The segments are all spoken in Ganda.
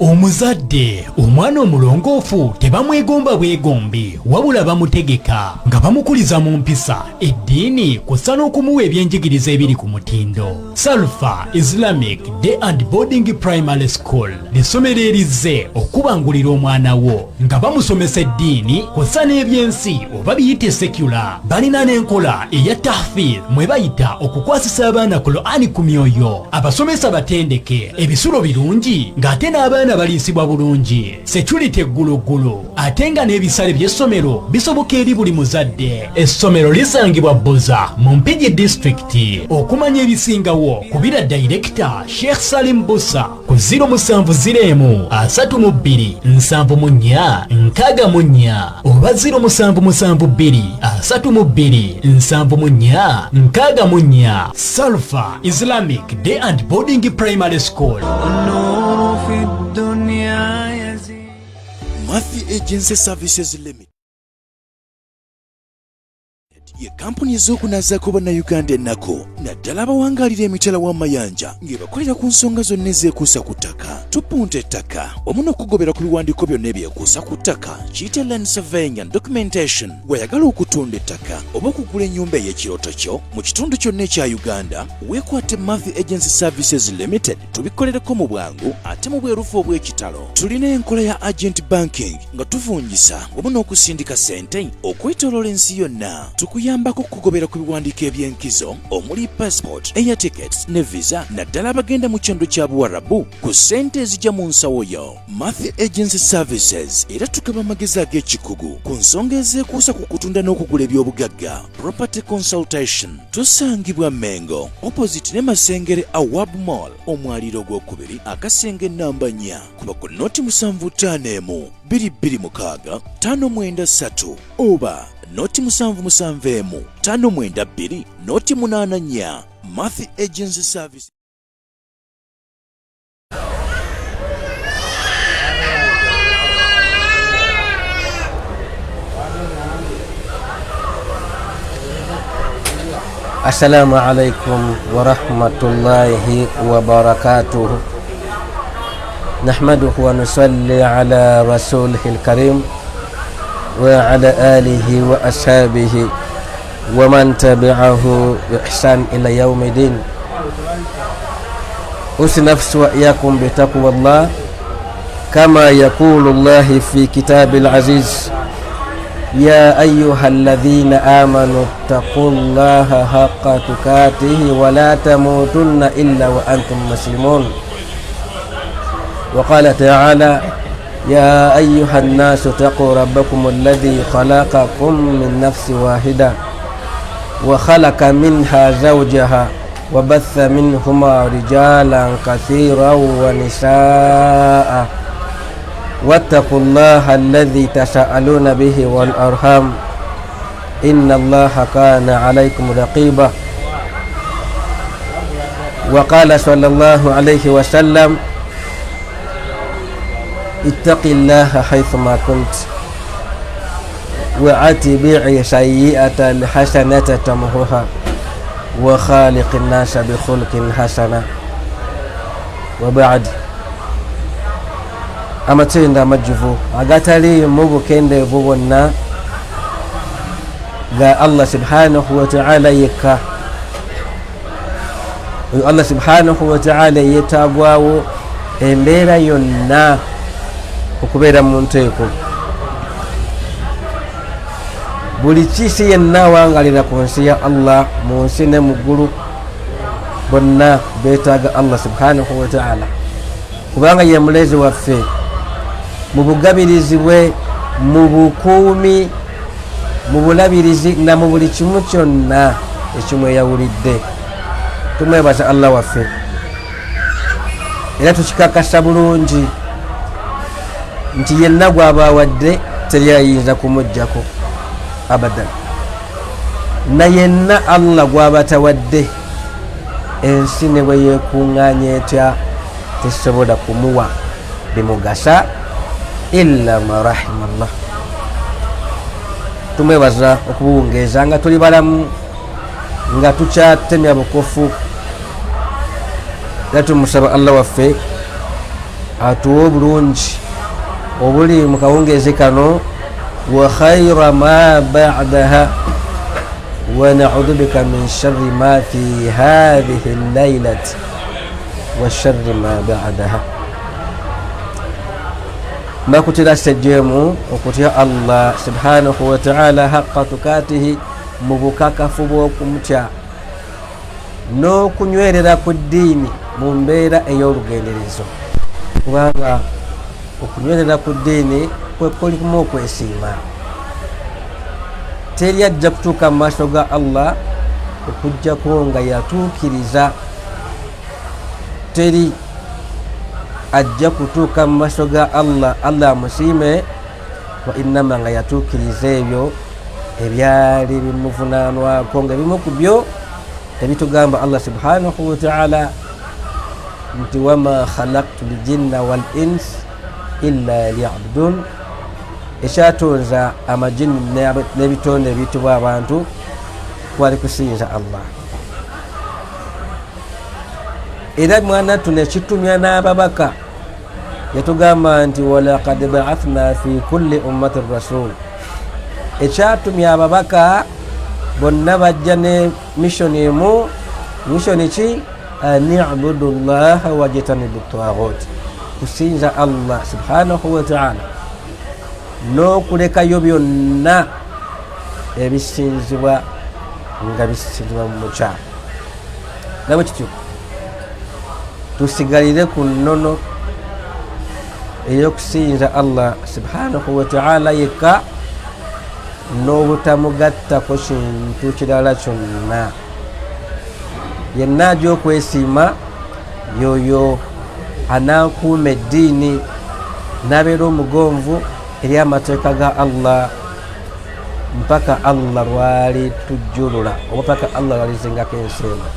Omuzadde omwana omulongoofu tebamwegomba bwegombi wabula bamutegeka nga bamukuliza mu mpisa eddiini kw'ossa n'okumuwa ebyenjigiriza ebiri ku mutindo. Salfa Islamic Day and Boarding Primary School ly'essomero erizze okubangulira omwana wo nga bamusomesa eddiini kw'ossa n'ebyensi oba biyite secular. Balina n'enkola eya tahfiz mwe bayita okukwasisa abaana Qur'ani ku myoyo. Abasomesa batendeke, ebisulo birungi ng'ate n'abaana baliisibwa bulungi. Security eggulugulu ate nga n'ebisale by'essomero bisoboka eri buli muzadde. Essomero lisangibwa Buza mu Mpigi District. Okumanya ebisingawo kubira Director Sheikh Salim Busa ku 0701 32 74 64 oba 0772 32 74 64. Salfa Islamic Day and Boarding Primary School. Mathi Agency Services Limited ye kampuni ez'okunazaako bannayuganda ennako naddala abawangalira emitala w'amayanja ng'ebakolera ku nsonga zonna ezeekuusa ku ttaka. Tupunta ettaka wamu n'okugobera ku biwandiiko byonna ebyekuusa ku ttaka kiyite land surveying and documentation. Wayagala okutunda ettaka oba okugula ennyumba ey'ekirooto kyo mu kitundu kyonna ekya Uganda, weekwate Mathi Agency Services Limited tubikolereko mu bwangu ate mu bwerufu obw'ekitalo. Tulina enkola ya agent banking nga tuvunyisa wamu n'okusindika ssente okwetooloola ensi yonna. Yambako kugobera ku biwandiiko eby'enkizo omuli passport, air tickets ne visa naddala abagenda mu kyendo kya Buwarabu ku ssente ezijja mu nsawo yo. Mathi Agency Services era tukaba amagezi ag'ekikugu ku nsonga ezeekuusa ku kutunda n'okugula eby'obugagga, property consultation. Tusangibwa Mengo opposite ne Masengere Awab Mall omwaliro ogwokubiri akasenge namba 4 kuba ku noti 751 226 593 oba noti 771 592 noti 84. Mathi Agency Service. Assalamu alaikum wa rahmatullahi wa barakatuh. Nahmaduhu wa nusalli ala rasulihil karim وعلى آله وأصحابه ومن تبعه بإحسان إلى يوم الدين. أوصي نفسي وإياكم بتقوى الله كما يقول الله في كتاب العزيز يا أيها الذين آمنوا اتقوا الله حق تقاته ولا تموتن إلا وأنتم مسلمون. وقال تعالى يا أيها الناس اتقوا ربكم الذي خلقكم من نفس واحدة وخلق منها زوجها وبث منهما رجالا كثيرا ونساء واتقوا الله الذي تساءلون به والأرحام إن الله كان عليكم رقيبا. وقال صلى الله عليه وسلم اتق الله حيثما كنت واتبع سيئة الحسنة تمحها وخالق الناس بخلق حسنة. وبعد amatenda amajjuvu agatali mu bukende bubonna ga Allah subhanahu wa ta'ala yekka. Allah subhanahu wa ta'ala yeetagwawo embeera yonna okubeera mu nteeko. Buli kisi yenna wangalira ku nsi ya Allah mu nsi ne mu ggulu bonna beetaaga Allah subhanahu wa ta'ala kubanga ye mulezi waffe mu bugabirizi bwe, mu bukuumi, mu bulabirizi na mu buli kimu kyonna ekimweyawulidde. Tumwebaza Allah waffe era tukikakasa bulungi nti yenna gw'aba awadde teri ayinza kumuggyako abadan, na yenna Allah gw'aba tawadde ensi ne bwe yeekuŋŋaanya etya tesobola kumuwa bimugasa illa ma rahimallah. Tumwebaza okubuwungeeza nga tuli balamu nga tukyatemya bukofu era tumusaba Allah waffe atuwa obulungi obuli mu kawungeezi kano wa khayra ma ba'daha wa na'udhu bika min sharri ma fi hadhihi al-laylati wa sharri ma ba'daha. Nakutira sejemu okutya Allah subhanahu wa ta'ala haqqa tukatihi mu bukakafu bw'okumutya n'okunywerera ku ddiini mu mbeera ey'olugenderezo, kubanga okunywerera ku ddiini kwe kulimu okwesiima. Teri ajja kutuuka mu maaso ga Allah okujjako nga yatuukiriza, teri ajja kutuuka mu maaso ga Allah Allah amusiime wa innama nga yatuukiriza ebyo ebyali bimuvunaanwako, nga bimu ku byo ebitugamba Allah subhanahu wa ta'ala nti wama khalaqtu ljinna wal ins illa liya'budun, ekyatonza amajini n'ebitonde ebiyitibwa abantu kwali kusinza Allah. Era mwanattu nekitumya n'ababaka yatugamba nti walaqad ba'athna fi kulli ummatin rasul, ekyatumya ababaka bonna bajja ne mishoni emu. Mishoni ki? an i'budu llaha wajtanibu ttaghut, kusinza Allah subhanahu wa ta'ala n'okulekayo byonna ebisinzibwa nga bisinzibwa mu mukyamu. nabwe kityo tusigalire ku nnono ey'okusinza Allah subhanahu wa ta'ala yekka n'obutamugattako kintu kirala kyonna. Yenna ajja okwesiima yoyo anaakuuma eddiini n'abeera omugonvu eri amateeka ga Allah mpaka Allah lwali tujjulula oba paka Allah lwalizingako ensi eno.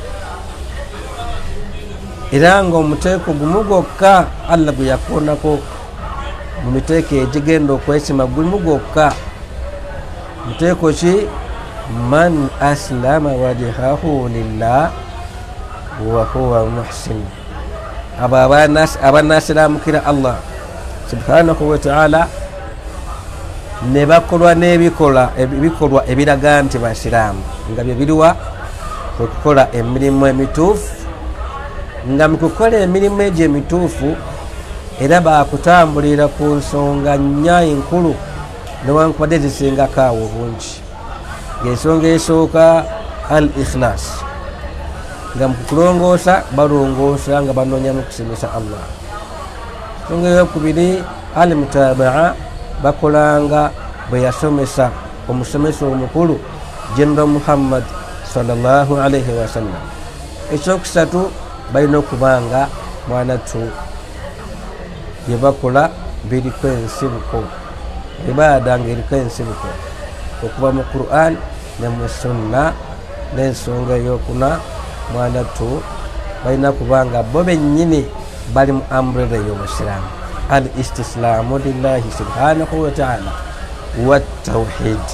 Era nga omuteeko gumu gwokka Allah gwe yakoonako mu miteeko egigenda okwesiima gumu gwokka. Muteeko ki? Man aslama wajhahu lillah wa huwa muhsin, abo abanasilamukira Allah subhanahu wa ta'ala ne bakolwa n'ebikolwa ebiraga nti basiraamu, nga bye biriwa okukola emirimu emituufu. Nga mu kukola emirimu egyo emituufu era bakutambulira ku nsonga nnya enkulu newankubadde zisingako awo bungi. Ng'ensonga esooka al ikhlas, nga mu kukulongoosa balongoosa nga banoonyamu kusinisa Allah. Ensonga eyokubiri al mutabaa, bakolanga bwe yasomesa omusomesa omukulu General Muhammad sallallahu alaihi wasallam. Ekyokusatu balina okubanga mwanattu bye bakola biriko ensibuko, ibaada ng'eriko ensibuko okuva mu Qur'an ne mu sunna. N'ensonga eyokuna mwanattu balina kubanga bo bennyini bali mu umbrella y'obusiraamu, al istislaamu lillahi subhanahu wa ta'ala wa tawhid.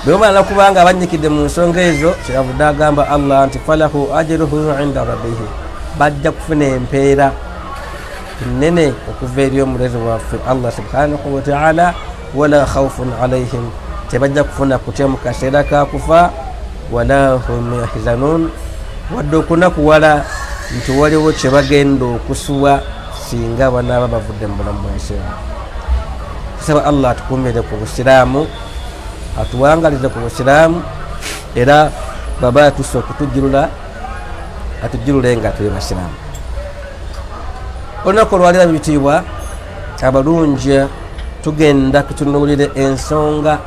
Bwebamala kubanga abanyikidde mu nsonga ezo, kyavudde agamba Allah nti falahu ajruhu inda rabbihi, bajja kufuna empeera nnene okuva eri omulezi waffe Allah subhanahu wa ta'ala. Wala khawfun alaihim, tebajja kufuna kutya mu kaseera ka kufa. Wala hum yahzanun, wadde okunakuwala nti waliwo kye bagenda okusuwa singa banaaba bavudde mu bulamu bwensi. Tusaba Allah atukuumire ku busiraamu, atuwangalize ku busiraamu, era baba atusse okutujjulula atujjulule nga tuli basiraamu. Olunaku olwalira bitiibwa abalungi tugenda kutunuulira ensonga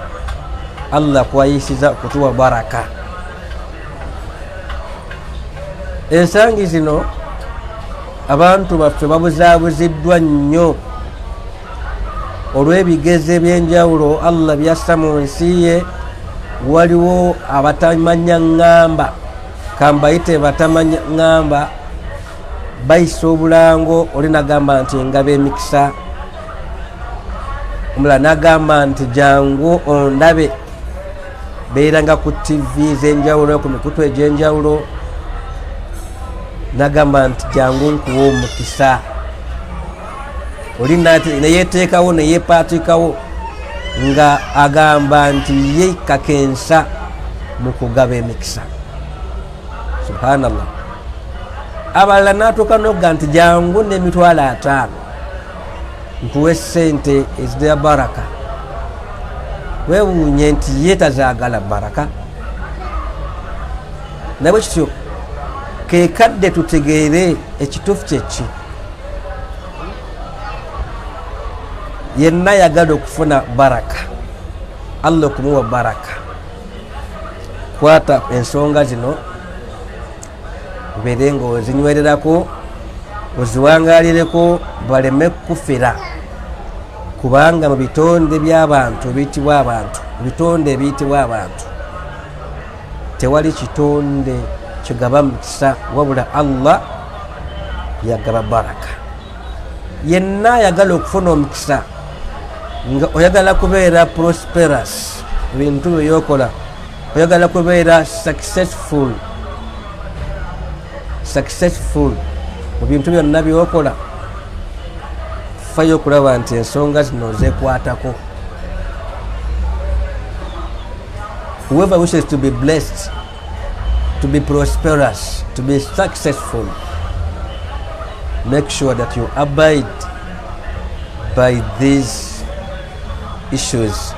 Allah kwayisiza okutuwa baraka. Ensangi zino abantu baffe babuzaabuziddwa nnyo olw'ebigezo ebyenjawulo Allah byassa mu nsi ye. Waliwo abatamanya ŋŋamba, kambayite batamanya ŋŋamba, bayisa obulango. Oli nagamba nti engabo emikisa, omulala nagamba nti jangu ondabe. Beeranga ku TV z'enjawulo, ku mikutu egy'enjawulo. nagamba nti jangu nkuwa omukisa oli neyeteekawo neyepaatikawo nga agamba nti ye kakensa mu kugaba emikisa. Subhanallah. Abalala natuuka noga nti jangu n'emitwalo 5 nkuwe sente ezira baraka. Weewuunye nti ye tazaagala baraka. Nabwe kityo kekadde tutegeere ekituufu kyeki. Yenna yagala okufuna baraka, Allah okumuwa baraka. Kwata ensonga zino obeere nga ozinywererako, oziwangalireko baleme kufera, kubanga mu bitonde by'abantu ebiyitibwa abantu, ebitonde ebiyitibwa abantu tewali kitonde kigaba mukisa wabula Allah yagaba baraka. Yenna yagala okufuna omukisa nga oyagala kubeera prosperous bintu byokola, oyagala kubeera successful mu bintu byonna byokola, fayo okulaba nti ensonga zino zekwatako. Whoever wishes to be blessed, to be prosperous, to be successful, make sure that you abide by these issues,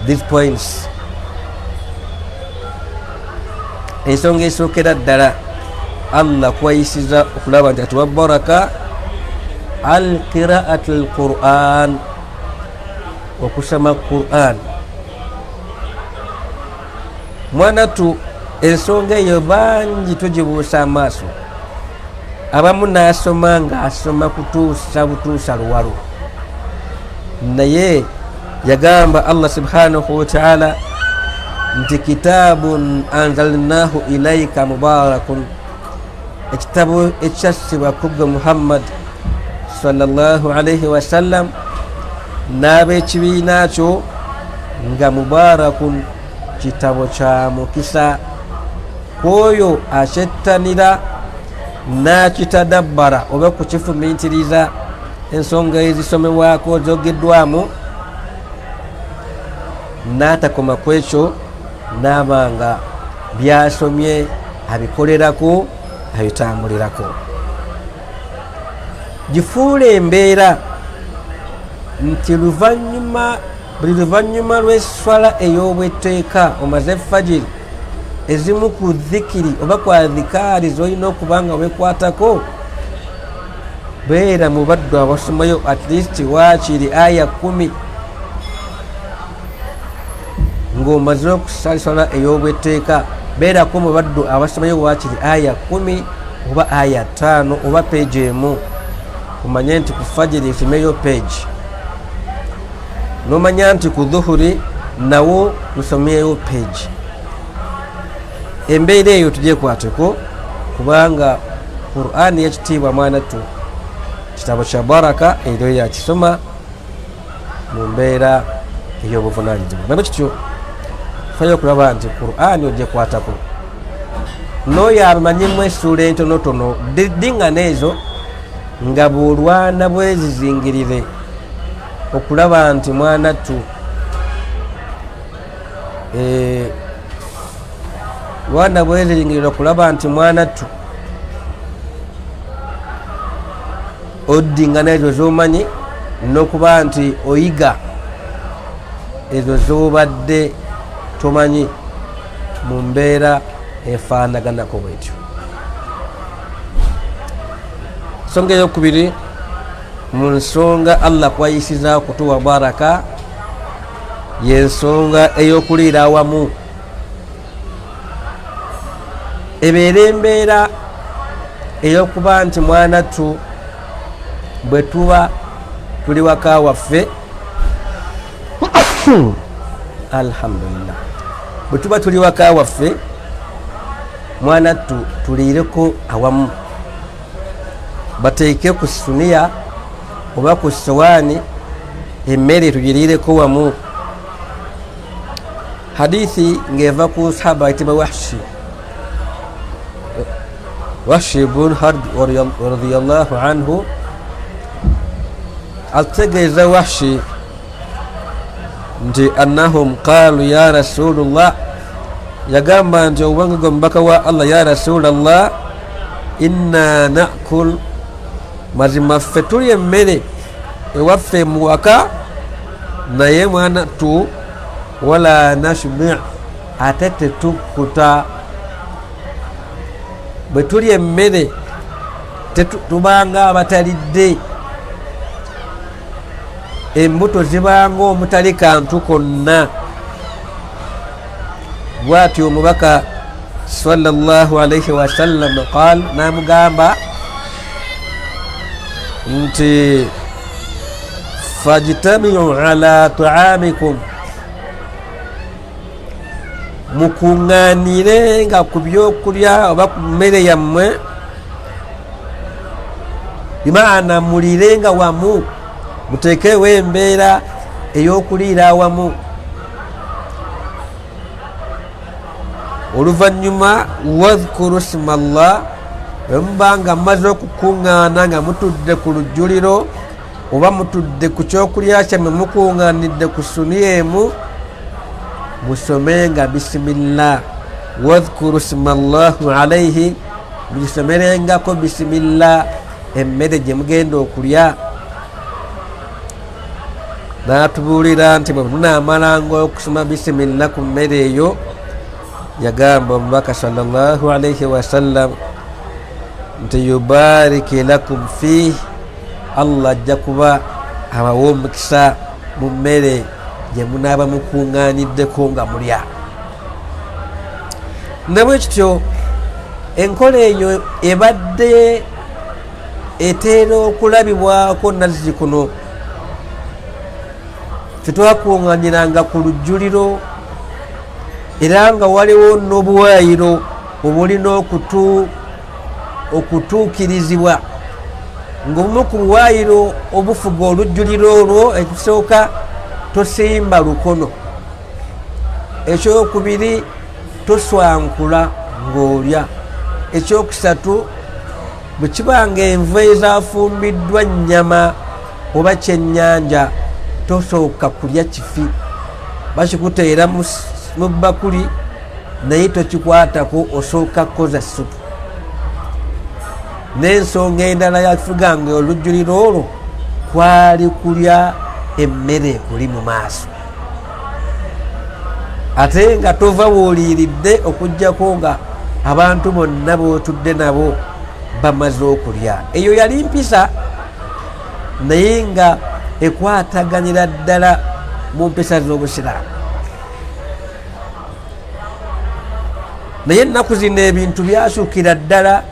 these points. Ensonga esookera ddala Allah kwayisiza okulaba nti atuwa baraka al-qira'atu al-Qur'an, okusoma Qur'an. Mwanatu ensonga eyo bangi tugibuusa amaaso. Abamu nasoma nga asoma kutuusa butuusa luwalo, naye yagamba Allah subhanahu wa ta'ala nti kitabun anzalnahu ilayka mubarakun, ekitabo ekyassibwa kubwe Muhammad sallallahu alayhi wa sallam n'ab'ekibiina kyo nga mubarakun, kitabo kya mukisa kwoyo akyettanira nakitadabbara oba kukifumiitiriza ensonga ezisomebwako zogeddwamu, n'atakoma ku ekyo n'abanga byasomye abikolerako abitambulirako. Gifuule embeera nti buli luvannyuma lw'esswala ey'obwetteeka omaze fajiri, ezimu ku dhikiri oba kwa dhikaari zolina okubanga wekwatako, beera mu baddu abasomayo at least waakiri aya 10 ng'omaze okusala ey'obwetteeka. Beerako mu baddu abasomayo waakiri aya 10 oba aya 5 oba peegi emu. Omanye nti ku fajiri esomeyo peegi, n'omanya nti ku dhuhuri nawo lusomyeyo peegi. Embeera eyo tugyekwateko, kubanga Qur'an yekitiibwa mwanattu, kitabo kya baraka era yakisoma mu mbeera ey'obuvunaanyizibwa. Nabwe kityo fayo okulaba nti Qur'an ogyekwatako, n'oyo amanyimu essuula entonotono ddiŋŋana ezo nga bw'olwana bwezizingirire okulaba nti mwanattu lwana bwezizingirire okulaba nti mwanattu oddiŋŋana ezo z'omanyi, n'okuba nti oyiga ezo z'obadde tomanyi mu mbeera efaanaganako bwetyo. Ensonga eyokubiri mu nsonga Allah kwayisiza okutuwa baraka y'ensonga ey'okuliira awamu. Ebeera embeera ey'okuba nti mwanattu bwe tuba tuli waka waffe alhamdulillah, bwe tuba tuli waka waffe mwanattu tuliireko awamu, bateeke ku suniya oba ku sowaani emmere tugiriireko wamu. Hadithi ng'eva ku sahaba ayitibwa Wahshi Wahshi bun Harb radiyallahu anhu ategeza Wahshi nti annahum qalu ya Rasulullah, yagamba nti obanga gwe mubaka wa Allah, ya Rasulallah, inna nakul, mazima ffe tulya emmere ewaffe muwaka naye mwana tu, wala nashbi', ate tetukuta. Bwe tulya emmere tubanga abatalidde, embuto zibanga omutali kantu konna. Bw'atyo omubaka sallallahu alayhi wasallam qaal, namugamba nti fajtamiu ala taamikum, mukuŋŋaanire nga ku byokulya oba ku mmere yammwe, bimaana mulire nga wamu, muteekewo embeera ey'okuliira awamu. Oluvannyuma wadhkuru sma Allah, emuba nga mmaze okukuŋŋaana nga mutudde ku lujjuliro oba mutudde ku kyokulya kyammwe mukuŋŋaanidde ku suniya emu, musomenga bisimillah. Wadhkuru sma Allahu alayhi, mugisomerengako bisimillah emmere gye mugenda okulya. N'atubuulira nti bwe munaamalanga okusoma bisimillah ku mmere eyo, yagamba omubaka sallallahu alayhi wasallam nti yubariki lakum fihi, Allah ajja kuba abawa omukisa mu mmere gye munaaba mukuŋŋaaniddeko nga mulya. Ne bwe kityo enkola eyo ebadde eteera okulabibwako nazzi kuno. Ffe twakuŋŋaaniranga ku lujjuliro, era nga waliwo n'obuwaayiro obulina okutuukirizibwa, ng'obumu ku buwaayiro obufuga olujjuliro olwo, ekisooka tosimba lukono, ekyokubiri toswankula ng'olya, ekyokusatu bwe kibanga enva ezafumbiddwa nnyama oba kyennyanja tosooka kulya kifi, bakikuteera mu bakuli naye tokikwatako, osooka kukoza supu. N'ensonga endala yakifuganga olujjuliro olwo kwali kulya emmere ekuli mu maaso, ate nga tova wooliiridde okuggyako nga abantu bonna bootudde nabo bamaze okulya. Eyo yali mpisa naye nga ekwataganira ddala mu mpisa z'Obusiraamu. Naye ennaku zino ebintu byasukira ddala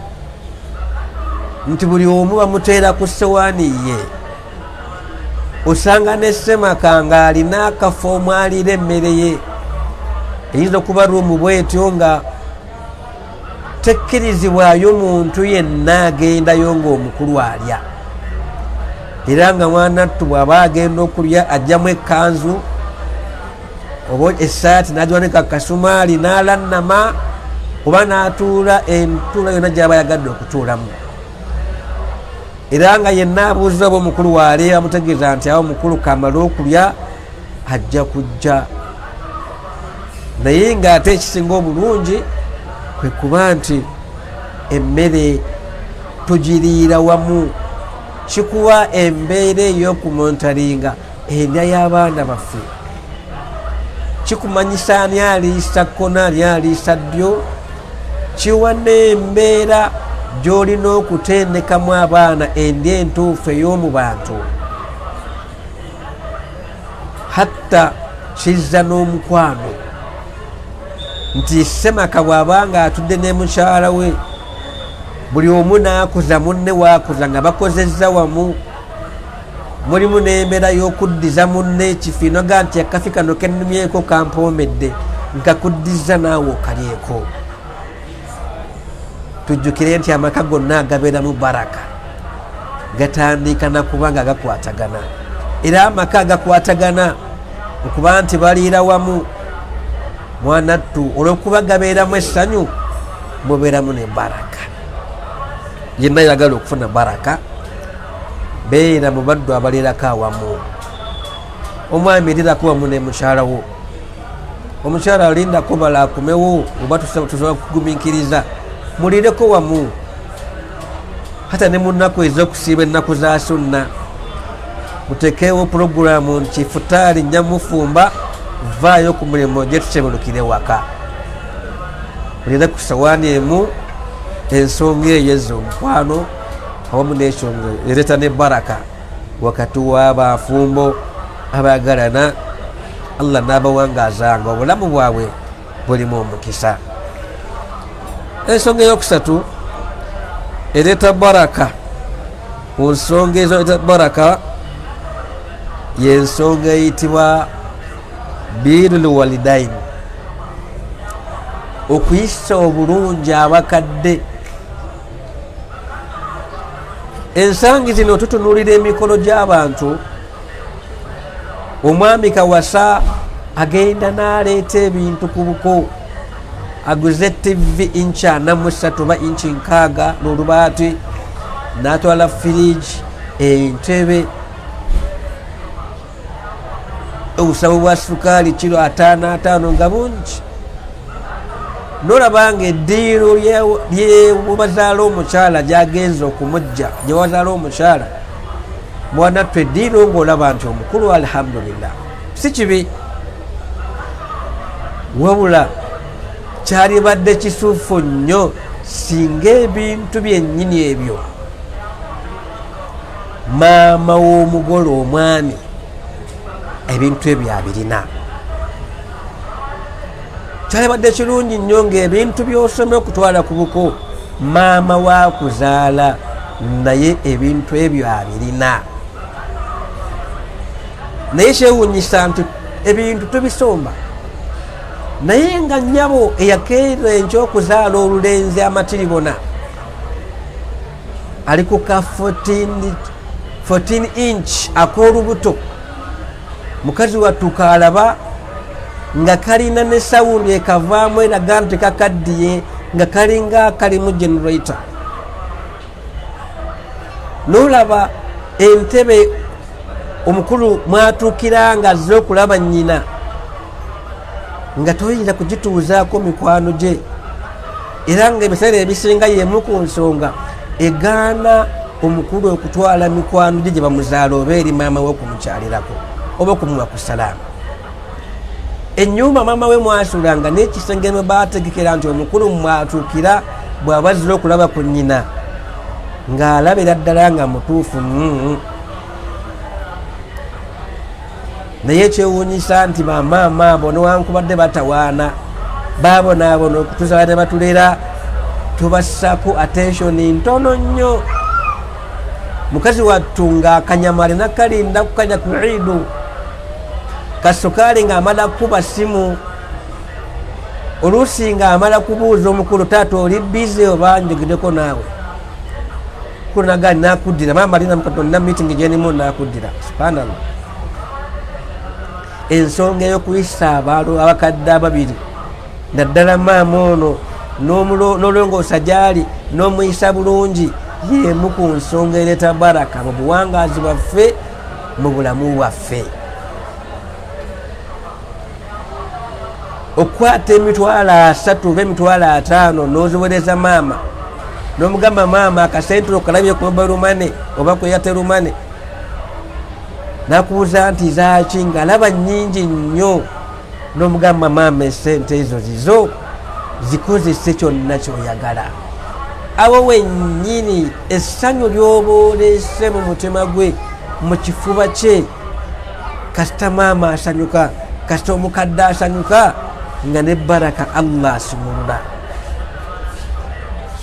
nti buli omu bamuteera ku ssowaani ye. Osanga ne ssemaka ng'alina akafo omwaliira emmere ye, eyinza okuba ruumu bwetyo nga tekkirizibwayo muntu yenna agendayo ng'omukulu alya. Era nga mwanattu bw'aba agenda okulya ajjamu ekkanzu oba essaati n'agiwanika kasumaali n'alannama, oba n'atuula entuula yonna gy'aba yagadde okutuulamu. Era nga yenna abuuza oba omukulu waali amutegeeza nti awo omukulu kamala okulya ajja kujja. Naye ng'ate ekisinga obulungi kwe kuba nti emmere tugiriira wamu, kikuwa embeera ey'okumontalinga endya y'abaana baffe, kikumanyisa ani aliisa kkono ani aliisa ddyo, kiwa n'embeera gy'olina okutendekamu abaana endya entuufu ey'omu bantu. Hatta kizza n'omukwano nti ssemaka bw'abanga atudde ne mukyala we, buli omu n'akuza munne waakuza nga bakozezza wamu. Mulimu n'embeera y'okuddiza munne ekifi, noga nti akafi kano kennumyeko kampoomedde, nkakuddiza naawe okalyeko. Tujjukire nti amaka gonna agabeeramu baraka, gatandika nakuba nga gakwatagana. Era amaka agakwatagana okuba nti baliira wamu, mwanattu olw'okuba gabeeramu essanyu, mubeeramu ne baraka. yenna yagala okufuna baraka beera mu baddu abalerako awamu. Omwami ererako wamu ne mukyala wo, omukyala alindako bala akumewo oba tusobola kugumiikiriza, mulireko wamu. Hata ne mu nnaku ez'okusiiba ennaku za sunna mutekeewo puroguramu nti futaali nyamufumba vaayo ku mulimu gye tukyebulukire waka, mulire ku sawaani emu ensonga eyo ez'omukwano awamu n'ensonga ereeta ne baraka wakati w'abafumbo abagalana. Allah n'abawangazanga obulamu bwabwe bulimu omukisa. Ensonga eyokusatu ereeta baraka, ku nsonga ezo ereeta baraka y'ensonga eyitibwa birrul walidain, okuyisa obulungi abakadde. Ensangi zino tutunuulira emikolo gy'abantu, omwami kawasa agenda n'aleeta ebintu ku buko, aguze TV inchi 43 ba inchi 6 n'olubaati, n'atwala firiji, entebe, obusawo bwa sukaali kilo 5 nga bungi. N'olabanga eddiiro lyewazaala omukyala gyagenza okumujja, gye wazaala omukyala mwanattu eddiiro ng'olaba nti omukulu alhamdulillah, si kibi, wabula kyali badde kisuufu nnyo singa ebintu byennyini ebyo maama w'omugole omwami ebintu ebyo abirina. Kyali badde kirungi nnyo ng'ebintu by'osomye okutwala ku buko maama waakuzaala naye ebintu ebyo abirina. Naye kyewuunyisa nti ebintu tubisomba, naye nga nnyabo eyakeera enkyokuzaala olulenzi amatiribona ali ku ka 14 inch ak'olubuto, mukazi wattu kaalaba nga kalina ne sawundi ekavaamu eraga nti kakaddiye nga kalinga akalimu generator. N'olaba entebe omukulu mwatuukira nga azze okulaba nnyina nga toyinza kugituuzaako mikwano gye, era nga ebiseera ebisinga yemu ku nsonga egaana omukulu okutwala mikwano gye gye bamuzaala oba eri maama we okumukyalirako oba okumuwa ku salaamu. Ennyumba maama we mwasuulanga n'ekisenge mwe baategekera nti omukulu mwatuukira bw'aba azze okulaba ku nnyina ng'alabira ddala nga mutuufu. Naye kyewuunyisa nti bamaama abo newankubadde batawaana baabonaabona okutuzaala ne batulera tubassaako attensioni ntono nnyo. Mukazi wattu ng'akanyama alina kalinda kukanya ku iidu, kasukaali ng'amala kuba simu, oluusi ng'amala kubuuza omukulu taata oli bize oba njogereko naawe, kunagani nakuddira maama alina mukatonna meeting gyenimu nakuddira. Subhanallah. Ensonga ey'okuyisa abakadde ababiri naddala maama ono n'olongoosa gy'ali n'omuyisa bulungi y'emu ku nsonga ereeta baraka mu buwangaazi bwaffe, mu bulamu bwaffe. Okukwata emitwalo 3 oba emitwalo 5 n'oziweereza maama, n'omugamba maama akasente okalabye ku mobile money oba ku Airtel money, nakubuuza nti zaaki ng'alaba nnyingi nnyo, n'omugamba maama esente ezo zizo zikozese kyonna ky'oyagala. Abo wennyini essanyu ly'oba oleese mu mutima gwe, mu kifuba kye, kasita maama asanyuka, kasita omukadde asanyuka, nga ne baraka Allah asimulula.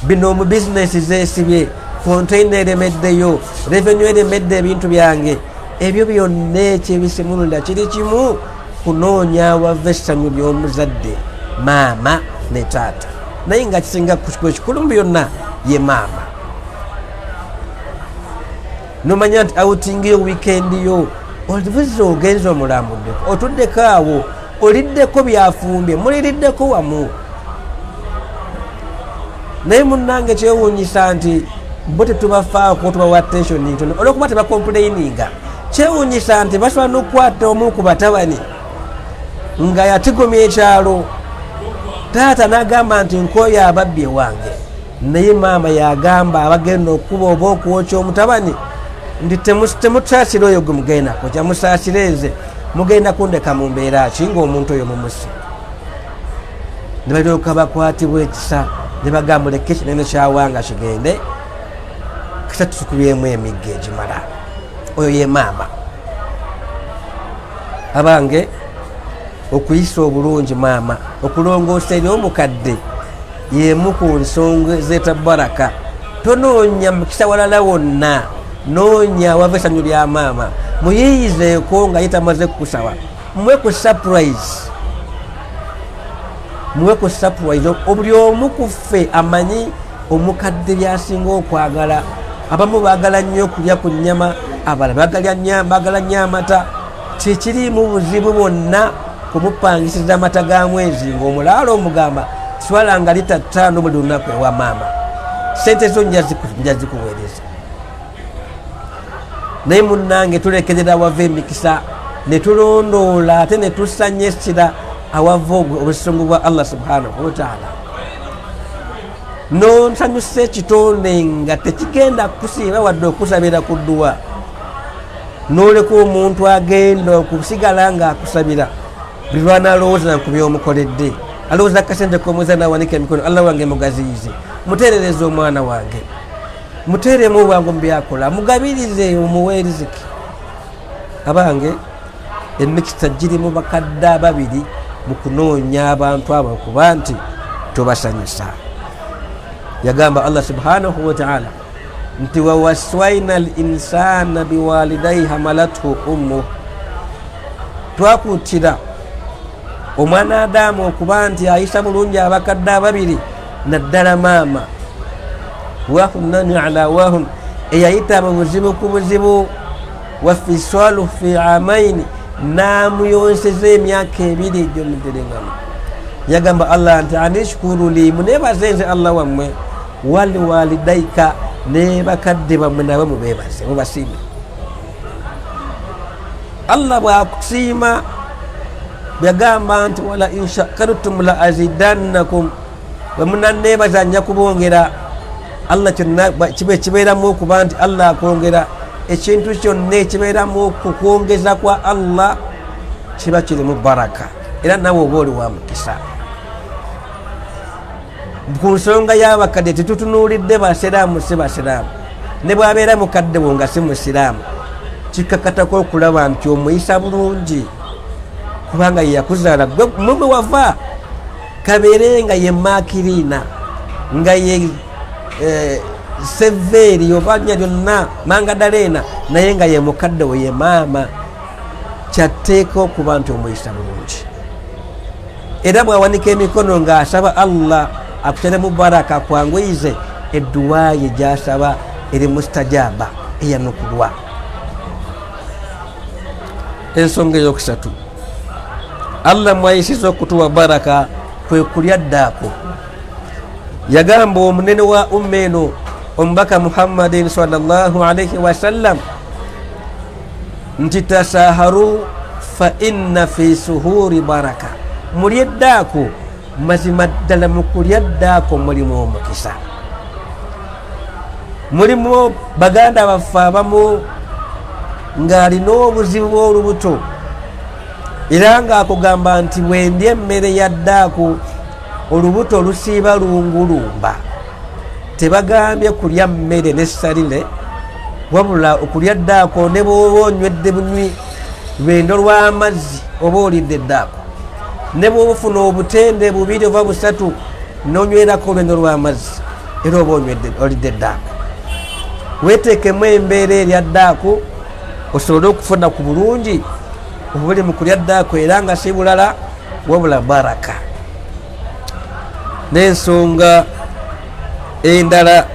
Bino mu bizinesi zeesibye, konteina eremeddeyo, revenue eremedde ebintu byange, ebyo byonna ekyebisimulula kiri kimu, kunoonya wava essanyu ly'omuzadde maama ne taata, naye nga kisinga kikulu mu byonna ye maama. Nomanya nti outing yo weekend yo olibuze ogenza omulambuddeko, otuddeko awo oliddeko byafumbye, muliriddeko wamu. Naye munnange kyewuunyisa nti bo tetubafaako tubawa attention ntono olwokuba tebakomplaininga. Kyewuunyisa nti basobola n'okukwata omu ku batabani nga yatigomya ekyalo, taata n'agamba nti nkooyo ababbi ewange, naye maama yagamba abagenda okuba oba okuwokya omutabani nti temusaasire oyo gwe mugendako, kyamusaasireze mugenda kundeka mu mbeera ki ng'omuntu oyo mumusi. Ne balyoka bakwatibwa ekisa ne bagamba leka ekinene kyawanga kigende kisa tusukubyemu emigga egimala. Oyo ye maama. Abange okuyisa obulungi maama, okulongoosa eri omukadde yemu ku nsonga zeeta baraka. Tonoonya mukisa walala wonna, noonya wava essanyu lya maama, muyiyizeeko nga ye tamaze kukusaba, muwe ku surprise. Muwe ku surprise. Buli omu ku ffe amanyi omukadde byasinga okwagala. Abamu baagala nnyo okulya ku nnyama, abalala baagala nnyo amata. Kikirimu buzibu bwonna kumupangisiza amata ga mwezi ng'omulaalo omugamba swalanga lita 5 buli lunaku ewa maama. Sente zo nja zikuweereza. Naye munnange tulekerera awava emikisa ne tulondoola ate ne tusanyesira awava obusungu bwa Allah subhanahu wa ta'ala. Nsanyusa ekitonde nga tekigenda kusiiba wadde okusabira ku dduwa. N'oleka omuntu agenda okusigala ng'akusabira buli lwanaalowooza ku by'omukoledde, alowooza akasente k'omweza n'awanika emikono, Allah wange mugaziyize, muteerereze omwana wange, muteeremu obwangu mu byakola, mugabirize omuwe riziki. Abange emikisa giri mu bakadde ababiri mu kunoonya abantu abo okuba nti tubasanyusa. Yagamba Allah subhanahu wa ta'ala nti wawaswaina al insana biwalidayhi hamalathu ummu, twakutira omwana Adamu okuba nti ayisa bulungi abakadde ababiri, naddala maama wahunani ala wahun, eyayita mu buzibu ku buzibu, wafisalu fi amaini, namuyonseza emyaka 2 egyomuderengano. Yagamba Allah nti anishkuru li, munebaze nze Allah wammwe, wali walidaika, ne bakadde bammwe nabo mubebaze mubasiime. Allah bwakusiima yagamba nti wala in shakartum la azidannakum, bwemunanneebaza nja kubongera. Allah kyonna kibeeramu okuba nti Allah akwongera, ekintu kyonna ekibeeramu okukwongeza kwa Allah kiba kirimu baraka, era nawe oba oli wa mukisa. Ku nsonga y'abakadde tetutunuulidde basiraamu si basiraamu, ne bwabeera mukadde wo nga si musiraamu, kikakatako okulaba nti omuyisa bulungi, kubanga ye yakuzaala gwe mumwe wava, kabeere nga ye maakiriina, nga ye seveeri oba nya lyonna mangadaleena, naye nga ye mukadde we ye maama, kyatteeka okuba nti omuyisa bulungi. Era bwawanika emikono ng'asaba Allah akuteremu baraka, kwanguyize edduwa ye gy'asaba eri mustajaba eyanukulwa. Ensonga eyokusatu, Allah mwayisiza okutuwa baraka kwe kulya ddaako. Yagamba omunene wa umma eno omubaka Muhammadin sallallahu alaihi wasallam nti tasaharu fa inna fi suhuri baraka, mulye ddaako, mazima ddala mu kulya ddaako mulimu omukisa. Mulimu baganda baffe abamu ng'alina obuzibu bw'olubuto, era ng'akugamba nti bwendya emmere ya ddaako olubuto lusiiba lungulumba. Tebagambye kulya mmere n'essalire, wabula okulya ddaako ne bw'oba onywedde bunywi lwendo lw'amazzi oba olidde ddaako, ne bw'ofuna obutende 2 oba 3 n'onywerako olwendo lw'amazzi era oba olidde ddaako. Weeteekemu embeera erya ddaako osobole okufuna ku bulungi obuli mu kulya ddaako, era nga si bulala wabula baraka. N'ensonga endala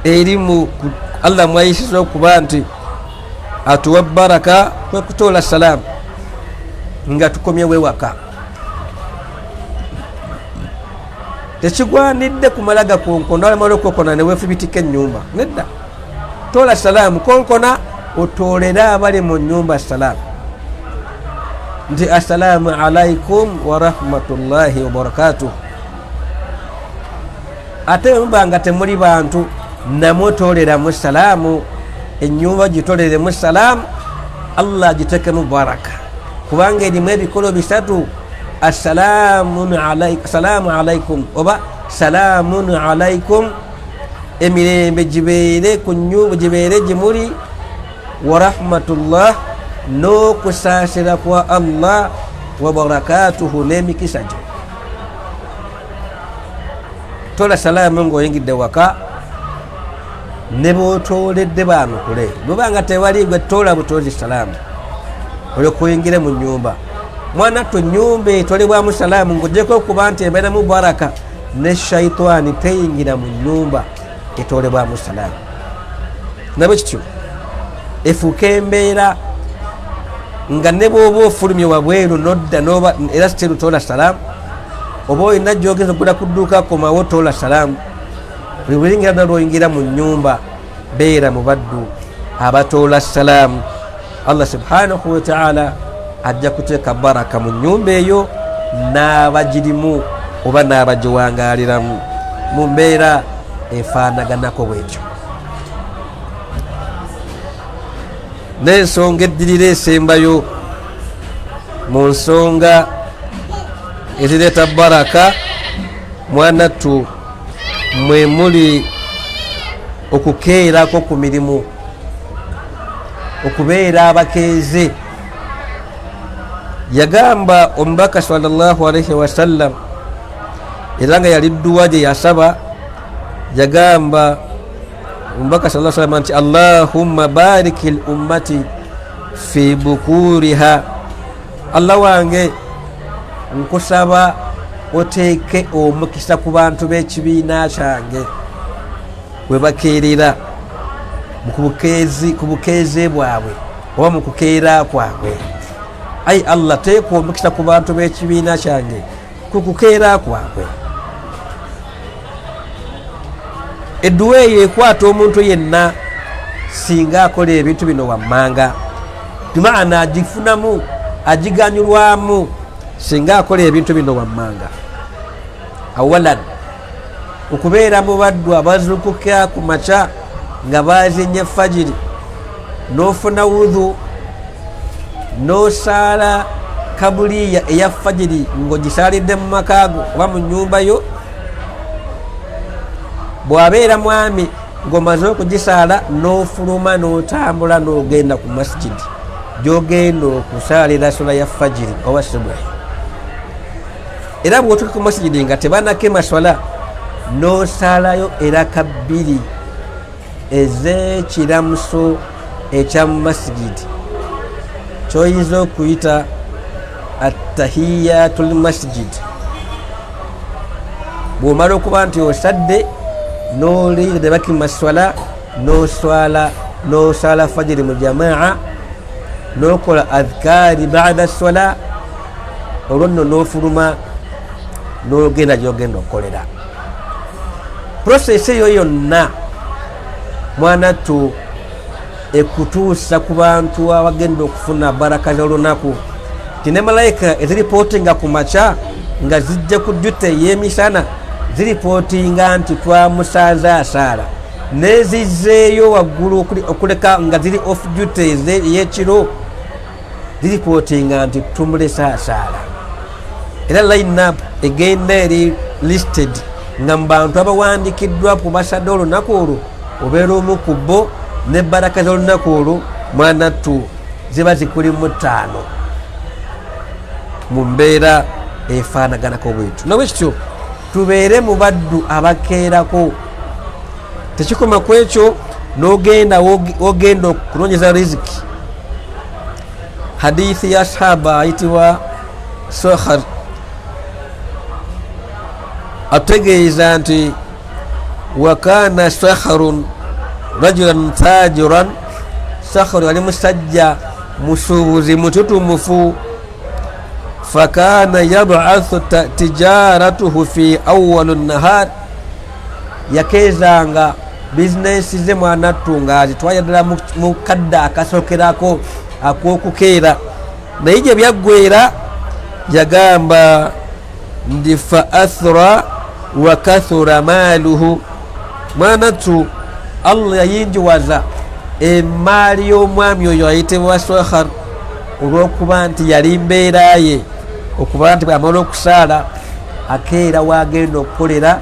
erimu Allah mwayisiza okuba nti atuwa baraka kwe kutoola salaamu nga tukomyewo ewaka. tekigwanidde kumalaga konkona olamala okokona newefubitika ennyumba nedda tola salaamu konkona otolera abali mu nyumba salaamu nti assalaamu alaikum warahmatullahi wabarakatuh. Ate mubanga temuli bantu namutoleramu salaamu ennyumba gitoleremu salaamu Allah gitekemu baraka kubanga erimu ebikolo bisatu assalamu alaikum oba salaamun alaikum emirembe gibeere ku nnyumba gibeere gimuli warahmatullah n'okusaasira kwa Allah wabarakatuhu n'emikisa gye. Tola salaamu ng'oyingidde waka ne bootoledde baanukule bwebanga tewali gwe tola butozi salaamu olwokuyingire mu nyumba mwana tu nyumba etolebwamu salaamu ng'ogyeko okuba nti ebeeramu baraka ne shaitani teyingira mu nyumba etolebwamu salaamu. Nabwe kityo efuuka embeera nga ne bw'oba ofulumye wabweru nodda noba era siteru tola salaamu oba olina gyogeza okugula ku dduuka komawo tola salaamu buli buyingira nalwoyingira mu nyumba beera mu baddu abatola salaamu. Allah subhanahu wa ta'ala ajja kuteeka baraka mu nyumba eyo n'abagirimu oba n'abagiwangaliramu mu mbeera efaanaganako bwetyo. N'ensonga eddirira esembayo mu nsonga ezireeta baraka mwanattu mwe muli okukeerako ku mirimu okubeera abakeeze. Yagamba omubaka sallallahu alaihi wasallam era nga yali dduwa gye yasaba yagamba omubaka sallallahu alaihi wasallam nti Allahumma barik l ummati fi bukuriha Allah wange nkusaba oteeke omukisa ku bantu b'ekibiina kyange bwe bakeerera ku bukeeze bwabwe oba mu kukeera kwabwe. Ai Allah teeka omukisa ku bantu b'ekibiina kyange ku kukeera kwabwe. Edduwa eyo ekwata omuntu yenna singa akola ebintu bino wammanga bimaana agifunamu agiganyulwamu singa akola ebintu bino wammanga. Awalan okubeera mu baddu abazukuka ku maca nga bazinye fajiri n'ofuna wudhu n'osaala kabuliya eya fajiri ng'ogisaalidde mu makaago oba mu nyumba yo. Bw'abeera mwami ng'omaze okugisaala n'ofuluma n'otambula n'ogenda ku masjidi gy'ogenda okusaalira sola ya fajiri oba subuhi. Era bw'otuuka ku masjidi nga tebanakema swala n'osaalayo eraka bbiri ez'ekiramuso ekya mu masjidi ky'oyinza okuyita attahiyatul masjid. Bw'omala okuba nti osadde n'oliira bakima swala n'osaala fajiri mu jamaa n'okola adhkaari ba'da swala olwo nno n'ofuluma n'ogenda gy'ogenda okukolera. Process eyo yonna mwanattu ekutuusa ku bantu abagenda okufuna baraka z'olunaku ti ne malayika eziripootinga ku maca nga zijja ku jjute ey'emisana ziripootinga nti twamusanze asaala n'ezizzeeyo waggulu okuleka nga ziri off jjute ey'ekiro ziripootinga nti tumulese asaala. Era line up egenda eri listed nga mu bantu abawandikiddwa ku basadde olunaku olwo obeera omu ku bo ne baraka z'olunaku olwo mwanattu ziba zikuli mu 5 mu mbeera efaanaganako bwetu. Nabwe kityo tubeere mu baddu abakeerako tekikoma ku ekyo n'ogenda ogenda okunoonyeza riziki. Hadithi ya sahaba ayitibwa Sohar ategeeza nti wakana saharun rajulan tajiran Saharu yali musajja musuubuzi mututumufu fakana yabathu tijaratuhu fi awwal an-nahar yakezanga bizinesi ze mwanattunga azitwaya ddala mu kadde akasokerako ak'okukeera naye gye byaggwera yagamba ndi fa athra wa kathura maaluhu mwanattu Allah yayinjiwaza emaali y'omwami oyo ayitibwa Sohar olw'okuba nti yali mbeera ye okuba nti bw'amala okusaala akeera wagenda okukolera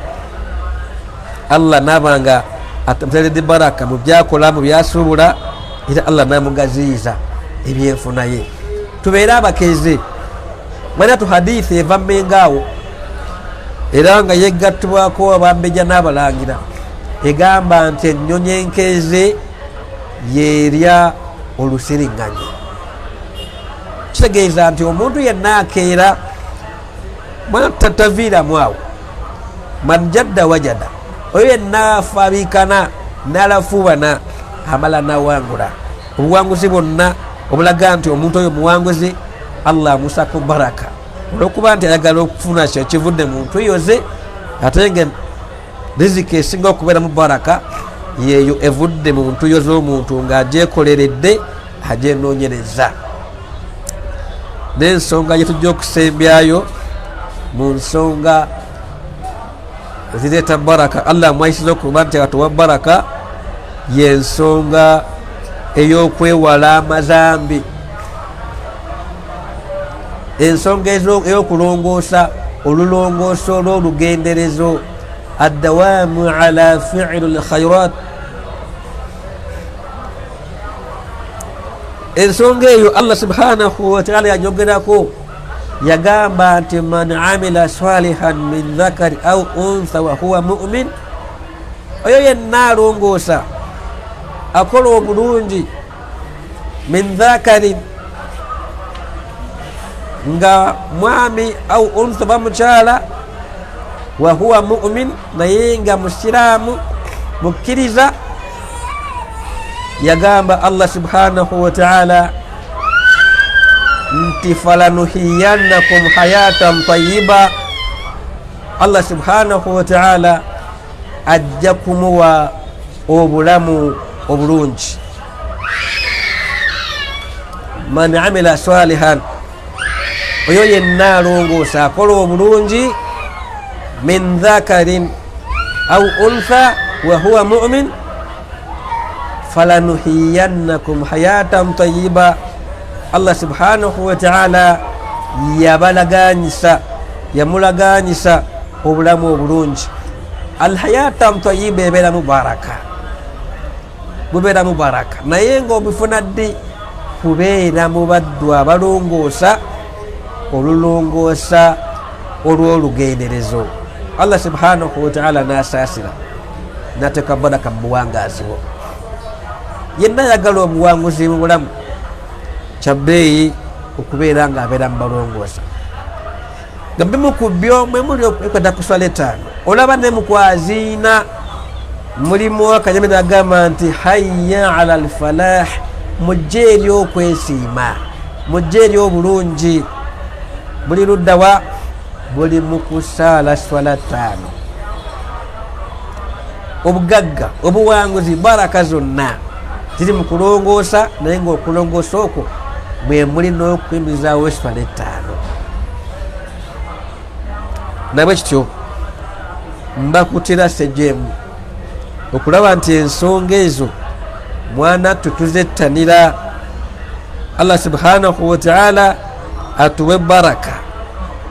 Allah nabanga atamuteredde baraka mu byakola mu byasuubula era Allah namugaziyiza ebyenfuna ye tubeere abakeze mwanatu hadithi eva mmengaawo era nga yeggattibwako abambejja n'abalangira egamba nti ennyonyi enkeze yerya olusiriŋŋanyi kitegeeza nti omuntu yenna akeera mwana tataviiramu awo man jadda wajada oyo yenna afaabikana n'alafuubana amala nawangula obuwanguzi bwonna obulaga nti omuntu oyo muwanguzi Allah amusako baraka olwokuba nti ayagala okufuna kyo kivudde muntu yoze ate nga riziki esinga okubeera mu baraka yeeyo evudde mu ntuyo z'omuntu ng'agyekoleredde agyenoonyereza n'ensonga gyetujja okusembyayo mu nsonga zireeta baraka Allah mwayisiza okuba nti akatuwa baraka y'ensonga ey'okwewala amazambi ensonga ey'okulongoosa olulongoosa olw'olugenderezo الدوام على فعل الخيرات ensonga eyo Allah subhanahu wa ta'ala yajogerako yagamba nti man amila salihan min dhakari au untha wa huwa mu'min oyo yenna alongoosa akola obulungi min dhakari nga mwami au untha bamukyala wa huwa mu'min naye nga musiraamu mukkiriza yagamba Allah subhanahu wa ta'ala nti falanuhiyannakum hayatan tayyiba Allah subhanahu wa ta'ala ajja kumuwa obulamu obulungi man amila salihan oyo yenna alongoosa akola obulungi min dhakarin au untha wa huwa mu'min falanuhiyannakum hayatan tayyiba Allah subhanahu wa ta'ala yamulaganyisa obulamu obulungi alhayatan tayyiba ebeera mubaraka bubeera mubaraka naye nga obifuna ddi kubeera mu baddu abalongoosa olulongoosa olw'olugenderezo Allah subhanahu wa ta'ala nasaasira nateeka baraka mu buwangaziwo yenna yagala obuwanguzi mu bulamu kyabbeeyi okubeera nga abeera mu balongoosa nga bimu ku byomwe muli okwekwata ku swala etaano olaba ne mukwaziina mulimu akanyami nagamba nti hayya ala alfalah mujje eri okwesiima mujje eri obulungi buli luddawa buli mu kusaala swala ttaano obugagga obuwanguzi baraka zonna ziri mu kulongoosa naye ngaokulongoosa okwo bwe muli n'okuyimirizaawo eswala ettaano nabwe kityo mbakutira sejemu okulaba nti ensonga ezo mwana tutuzettanira Allah subhanahu wa ta'ala atuwe baraka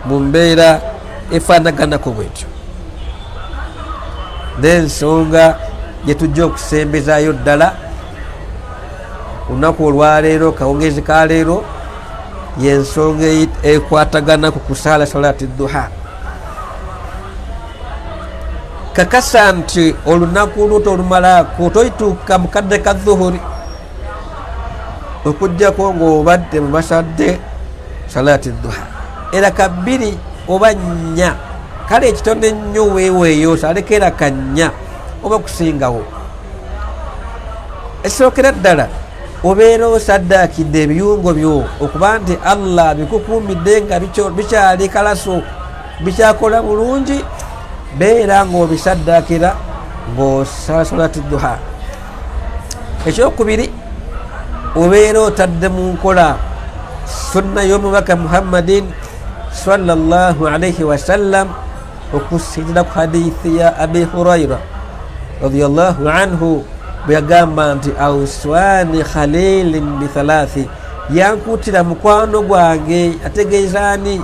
mu mbeera efaanaganako bwetyo n'ensonga gyetujja okusembezaayo ddala olunaku olwaleero kawungezi ka leero y'ensonga ekwatagana ku kusaala salati duha kakasa nti olunaku luto olumalaako toyituuka mu kadde ka dhuhuri okujjako ng'obadde mu basadde salati duha era kabbiri oba nnya kale ekitonde nnyo weeweeyo salekera kannya oba kusingawo esookera ddala obeera osaddakidde ebiyungo byo okuba nti Allah bikukuumidde nga bikyali kalaso bikyakola bulungi, beera ng'obisaddakira ng'osala salati duha. Ekyokubiri, obeera otadde mu nkola sunna y'omubaka Muhammadin sallallahu alaihi wasallam okusinziira ku hadithi ya Abi Hurayra radiyallahu anhu bwe yagamba nti awswani khalilin bithalathi, yankutira mukwano gwange, ategeezaani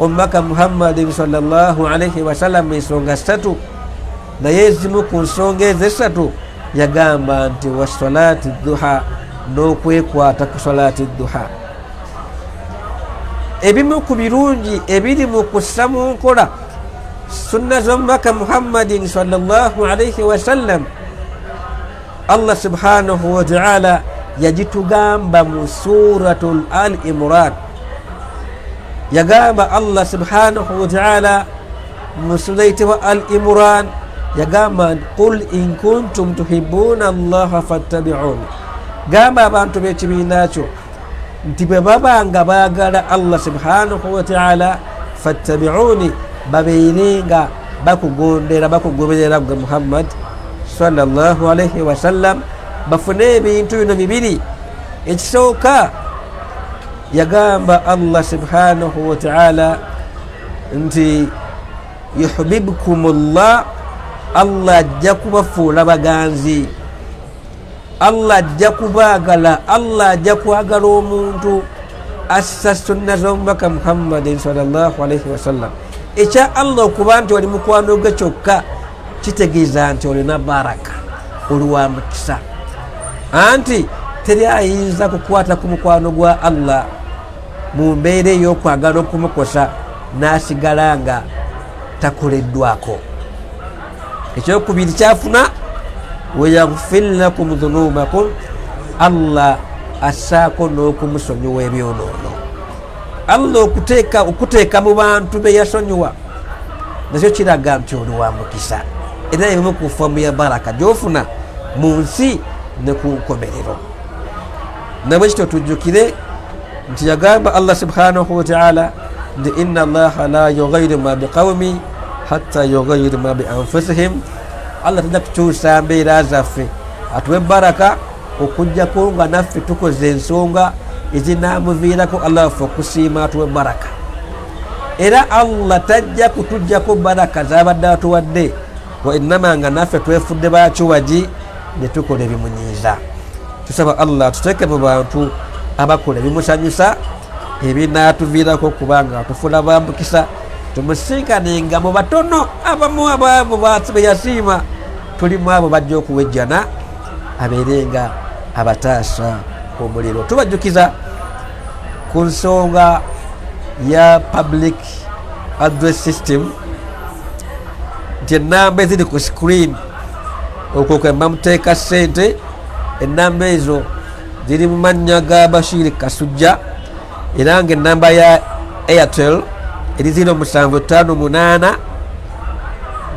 omubaka Muhammadin sallallahu alaihi wasallam ensonga 3, naye ezimu ku nsonga ezo 3 yagamba nti wa salati duha, n'okwekwata ku salati duha. Ebimu ku birungi ebiri mu kussa mu nkola sunna z'omubaka Muhammadin sallallahu alaihi wasallam, Allah subhanahu wa ta'ala yagitugamba mu suratul Al-Imran. Yagamba Allah subhanahu wa ta'ala mu surati wa Al-Imran, yagamba qul in kuntum tuhibbuna Allaha fattabi'uni, gamba abantu b'ekibiina kyo nti bwe babanga baagala Allah subhanahu wa ta'ala fattabi'uni, babeerenga bakugondera bakugoberera gwe Muhammad sallallahu alaihi wasallam, bafune ebintu bino bibiri. Ekisooka yagamba Allah subhanahu wa ta'ala nti yuhibbukumullah, Allah ajja kubafuula baganzi, Allah ajja kubaagala, Allah ajja kwagala omuntu assa sunna z'omubaka Muhammadin sallallahu alaihi wasallam. Ekya Allah okuba nti oli mukwano gwe kyokka kitegeeza nti olina baraka, oli wa mukisa, anti teri ayinza kukwata ku mukwano gwa Allah mu mbeera ey'okwagala okumukosa n'asigala nga takoleddwako. Ekyokubiri kyafuna wayaghfir lakum dhunubakum, Allah assaako n'okumusonyiwa ebyonoono. Allah okuteeka mu bantu be yasonyiwa nakyo kiraga nti oli wa mukisa, era ebimu ku fomu ya baraka gy'ofuna mu nsi ne ku nkomerero. Nabwe kityo tujjukire nti yagamba Allah subhanahu wa ta'ala nti inna Allaha la yughayyiru ma biqawmi hatta yughayyiru ma bi anfusihim. Allah tajja kukyusa mbeera zaffe atuwe baraka okujjako nga naffe tukoze ensonga ezinaamuviirako Allah waffe okusiima atuwe baraka. Era Allah tajja kutujjako baraka zabadde atuwadde wa innama nga naffe twefudde bakiwagi ne tukola ebimunyiiza. Tusaba Allah tuteeke mu bantu abakola ebimusanyusa ebinaatuviirako kubanga atufuula bambukisa, tumusinkanenga mu batono abamu abaavu be yasiima, tulimu abo bajja okuwejjana abeerenga abataasa omuliro. Tubajjukiza ku nsonga ya public address system nti ennamba eziri ku screen okwo kwe bamuteeka ssente, ennamba ezo ziri mu mannya ga Bashir Kasujja, era nga ennamba ya Airtel eri 0758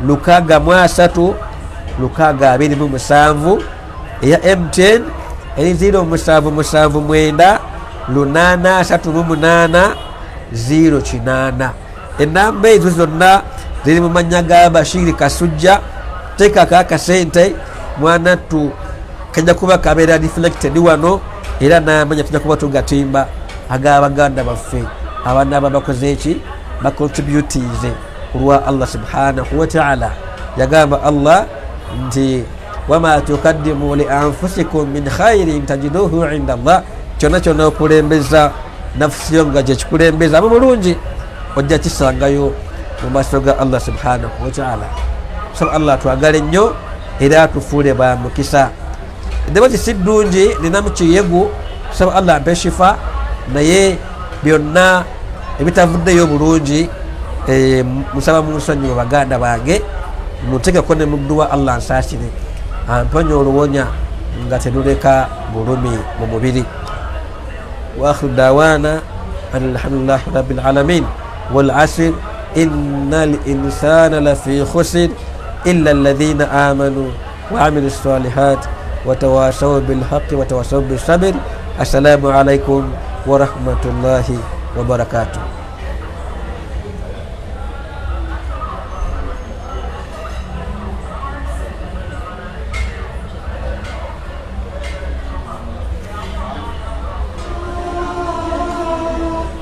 633 627, eya MTN eri 0779 838 098. Ennamba ezo zonna ziri mu mannya ga Bashir Kasujja. Teekako akasente mwanattu kajja kuba kabeera reflected wano, era n'amanya tujja kuba tugatimba ag'abaganda baffe abanaba bakoze eki bakontributize ku lwa Allah subhanahu wa ta'ala. Yagamba Allah nti wama tukaddimu li anfusikum min khairin tajiduhu inda Allah, kyonna kyonna okulembeza nafsi yo nga gyekikulembeza mu bulungi ojja kisangayo mu maaso ga Allah subhanahu wa ta'ala. Saba Allah twagale nnyo era tufuule ba mukisa. Eddoboozi si ddungi, linamu kiyegu, saba Allah ampe shifa, naye byonna ebitavuddeyo bulungi musaba munsonyiwe baganda bange, muteekeko ne mudduwa Allah ansaasire amponya oluwonya nga teluleka bulumi mu mubiri. Wa akhiru daawaana alhamdulillahi rabbil alamin wal asr innal insana lafi khusr illa alladhina amanu wa amilu salihat وتواصوا بالحق وتواصوا بالصبر. السلام عليكم ورحمة الله وبركاته.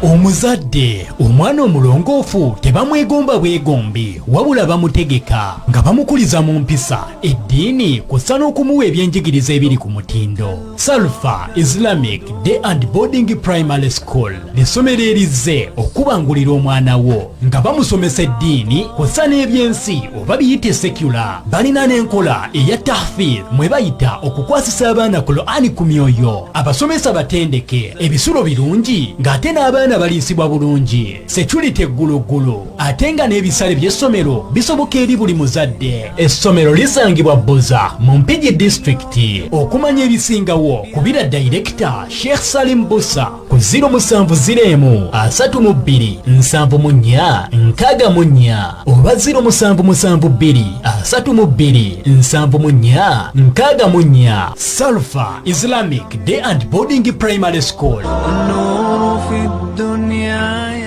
Omuzadde omwana omulongoofu tebamwegomba bwegombi wabula bamutegeka nga bamukuliza mu mpisa eddiini kw'ossa n'okumuwa ebyenjigiriza ebiri ku mutindo. Salfa Islamic Day and Boarding Primary School ly'essomero erizze okubangulira omwana wo nga bamusomesa eddiini kw'ossa n'ebyensi oba biyite secular. Balina n'enkola eya tahfidh mwe bayita okukwasisa abaana Qur'ani ku myoyo. Abasomesa batendeke, ebisulo birungi ng'ate n'abaana baliisibwa bulungi. Security eggulugulu ate nga n'ebisale by'essomero bisoboka eri buli muzadde. Essomero lisangibwa Buza mu Mpigi District. Okumanya ebisingawo kubira Director Sheikh Salim Busa ku 0701 32 74 64 oba 0772 32 74 64. Salfa Islamic Day and Boarding Primary School. النور في الدنيا